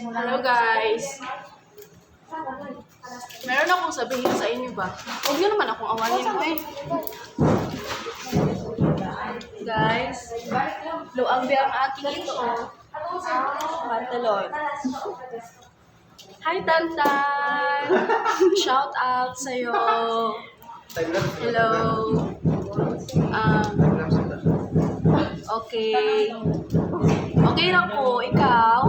Hello guys. Meron akong sabihin sa inyo ba? Huwag niyo naman akong awanin mo eh. Guys, luang ang aking ito oh. Pantalon. Hi Tantan! Shout out sa'yo. Hello. Okay. Okay lang po. Ikaw?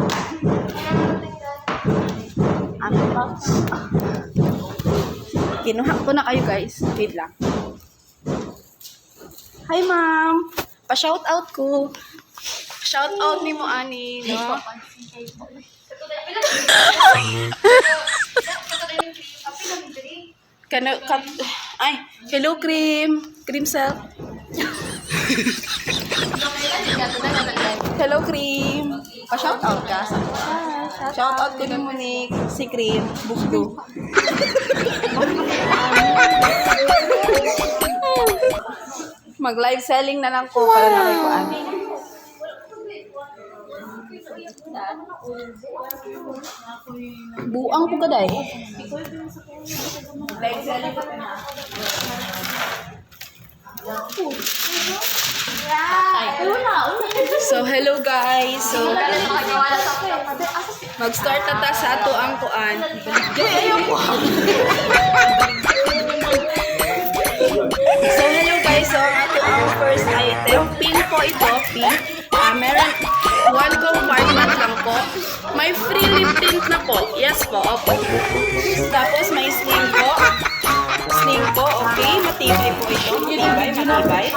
Ano ba? Kinuha ko na kayo guys. Wait lang. Hi ma'am. Pa-shout out ko. Shout out ni mo ani, no? Ay, hello cream. Cream self. Hello cream. Pa-shout out ka. Shout out ko ni Monique, si Cream, Bugdo. Mag-live selling na lang ko para na kayo kuan. Buang po ka day. Live selling ko na. So hello guys. So mag-start na ta sa ato ang kuan. So hello guys, so ang ato ang first item, pin po ito, pin. Meron one compartment lang po. May free lip tint na po. Yes po, opo. Tapos may sling po. Sling po, okay. Matibay po ito. Matibay.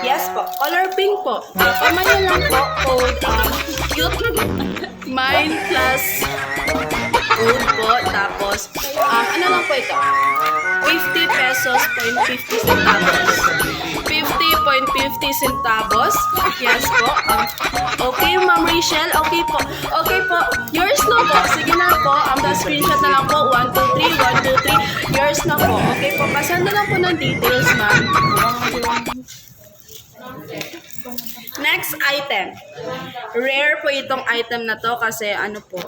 Yes po. Color pink po. Pamanin lang po. Code cute. Mine plus code po. Tapos, ano lang po ito? 50 pesos, 50 centavos. 50.50 centavos. Yes po. Okay, Ma'am Rachel. Okay po. Okay po. Yours na po. Sige na po. Screenshot na lang po. 1, 2, 3. 1, 2, 3. Yours na po. Okay po. Pasan na lang po ng details, ma'am. Next item. Rare po itong item na to kasi ano po,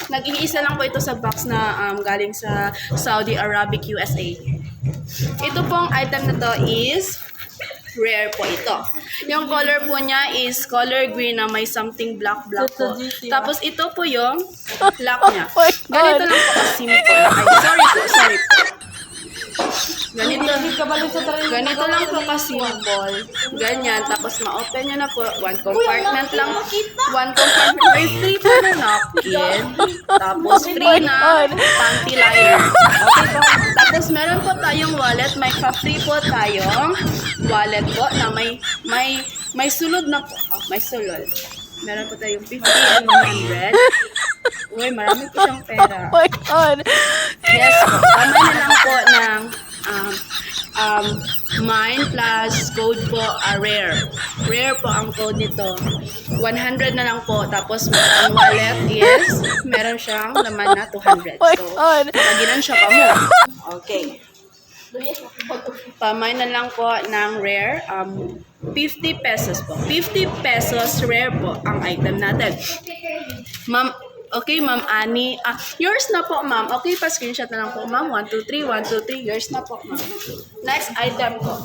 nag-iisa lang po ito sa box na galing sa Saudi Arabic USA. Ito pong item na to is rare po ito. Yung color po niya is color green na may something black po. Tapos ito po yung lock niya. Ganito lang po ka-simple. Sorry po. Ganito lang po ka-simple. Ganyan. Tapos ma-open nyo na po. One compartment lang. May free po na napkin. Tapos free na panty liner. Okay po. Tapos meron po tayong wallet. May pa-free po tayong wallet po na may sulod na po. May sulod. Meron po tayong 50 and 100. Uy, marami po siyang pera. Oh my God. Yes po. Kamay na lang po ng mine plus code po rare. Rare po ang code nito. 100 na lang po. Tapos ang wallet is meron siyang laman na 200. So, paginan siya pa mo. Okay. Pamay na lang po ng rare. 50 pesos po. 50 pesos rare po ang item natin. Ma'am, okay, Ma'am Annie. Yours na po, ma'am. Okay, pa-screenshot na lang po, ma'am. 1, 2, 3, 1, 2, 3. Yours na po, ma'am. Next item po.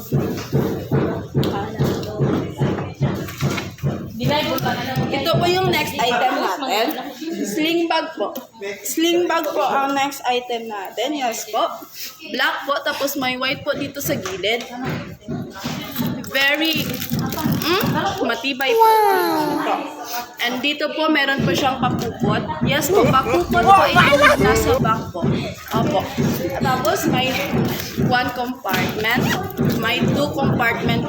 Ito po yung next item natin. Sling bag po. Sling bag po ang next item natin. Yes po. Black po, tapos may white po dito sa gilid. Very matibay po. Ito. And dito po meron po siyang pakupot. Yes po, pakupot po ito nasa back po. Opo. Tapos may one compartment. May 2 compartment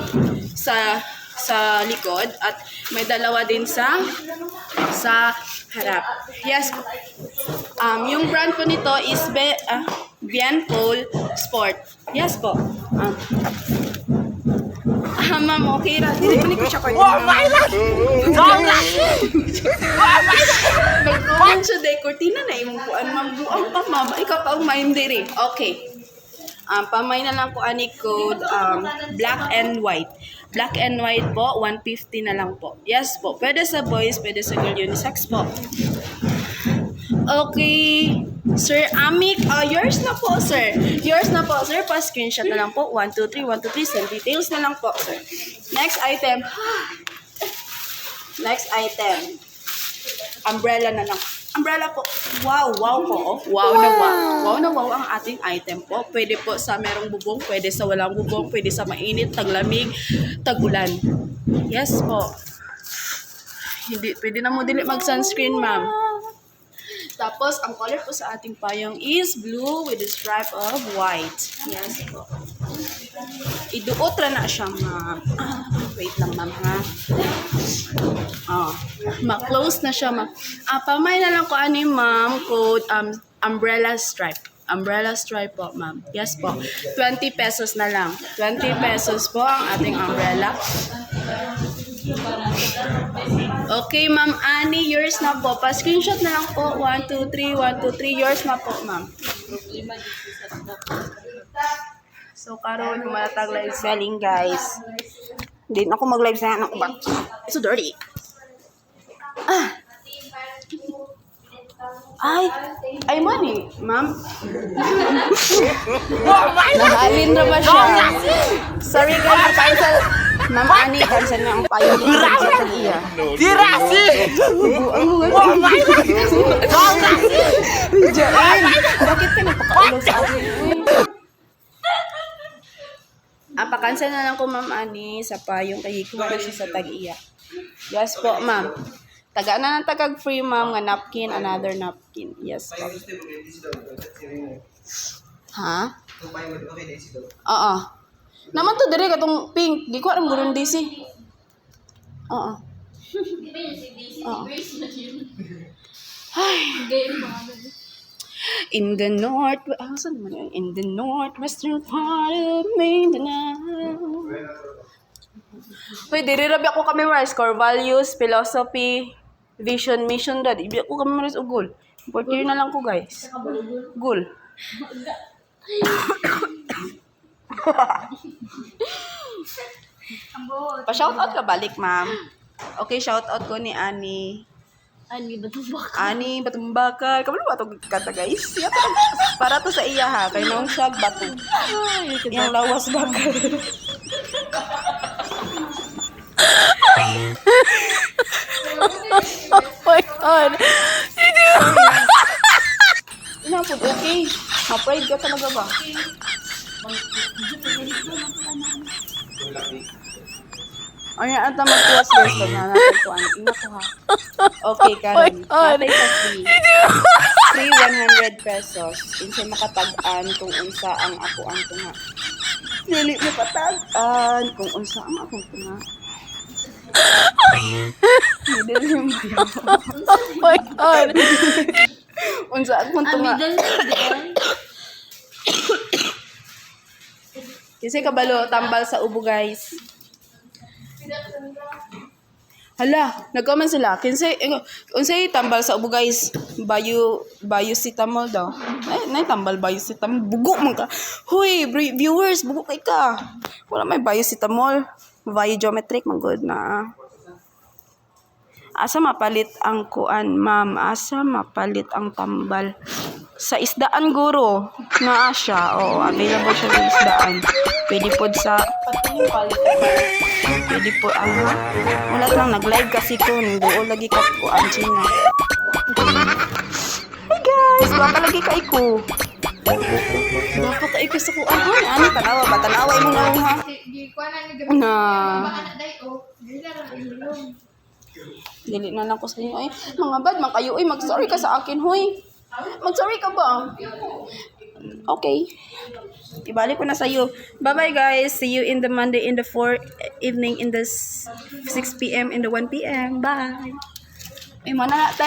sa likod at may dalawa din sa harap. Yes po. Yung brand po nito is Bienpol Sport. Yes po. Ma'am, okay ra. Dili ko siya kayo. Magkuhan siya day. Cortina na imong kuan. Ma'am, buang pa, ma'am. Ikaw pa ang main diri. Okay. Pamay na lang ko ani code black and white. Black and white po, 150 na lang po. Yes po. Pwede sa boys, pwede sa girl unisex po. Okay. Sir Amik, yours na po, sir. Yours na po, sir. Pa-screenshot na lang po. 1, 2, 3, 1, 2, 3. Send details na lang po, sir. Next item. Next item. Umbrella na lang. Umbrella po. Wow, wow po. Wow na wow. Wow na wow ang ating item po. Pwede po sa merong bubong, pwede sa walang bubong, pwede sa mainit, taglamig, tagulan. Yes po. Hindi, pwede na mo dili mag-sunscreen, ma'am. Tapos, ang color po sa ating payong is blue with a stripe of white. Yes po. Iduot ra na siya, ma'am. Wait lang, ma'am, ha? Ma-close na siya, ma'am. Pamay na lang ko ani, ma'am, code umbrella stripe. Umbrella stripe po, ma'am. Yes po. 20 pesos na lang. 20 pesos po ang ating umbrella. Okay, ma'am Annie, yours na po. Pa-screenshot na lang po. 1, 2, 3, 1, 2, 3. Yours na po, ma'am. So, karon malatag live selling, guys. Hindi na ako mag-live selling. Ako ba? It's so dirty. Ay, money, ma'am. Nahalin na ba siya? Sorry, guys. Cancel. Ma'am Annie, cancel na ang payo dito sa tag-iya. Tirasi! Bakit ka nagpakaulo sa akin? Pa-cancel na lang ko, ma'am Annie, sa payong kay kuha na siya sa tag-iya. Yes po, ma'am. Taga na ng tagag-free, ma'am, nga napkin, another napkin. Yes po. Ha? Oo. Naman to dire katong pink. Di ko alam gurun DC. Oo. Oo. Ay. In the north, saan naman yun? In the northwestern part of Mindanao. Uy, dirirabi ako kami rice, core values, philosophy, vision, mission, dad. Ibi ako kami rice o goal. Importier na lang ko, guys. Goal. Pa-shoutout ka balik, ma'am. Okay, shoutout ko ni Annie. Ani Batumbakal. Kamu ba ito kata, guys? Para to sa iya, ha. Kaya nung siya bato. Yung lawas bakal. Oh my God. Inapod, okay. Ma-pride ka talaga ba? Ay, ata mag-class guys na natin ko. Ina ko, ha. Okay, Karen. Natay sa free. Free 100 pesos. Insay makatag-an kung unsa ang ako ang tunga. Dili na patag-an kung unsa ang akong tunga. Dili mo yun. Oh my God. Unsa akong tunga. Kasi kabalo, tambal sa ubo, guys. Hala, nag-comment sila. Unsay tambal sa ubo, guys. Bayo si Tamol daw. Nay tambal bayo si Tamol. Bugo man ka. Hoy, viewers, bugo kay ka. Wala may bayo si Tamol. Bayo geometric man good na. Asa mapalit ang kuan, ma'am? Asa mapalit ang tambal? Sa isdaan, guro. Naa siya. O, available siya sa isdaan. Pwede po sa... Pwede po, wala lang, nag-live kasi ko. Nagbuo lagi ka po, Angina. Hey guys, baka lagi ka iko. Baka ka iko sa kuan. Ano, tanawa ba? Tanawa mo nga ha? Na... Dili na lang ko sa inyo. Ay, mga bad, mga kayo. Ay, mag-sorry ka sa akin, hoy. Mag-sorry ka ba? Okay. Ibalik ko na sa iyo. Bye-bye, guys. See you in the Monday in the 4 evening in the 6 p.m. in the 1 p.m. Bye. Ay, mana natin.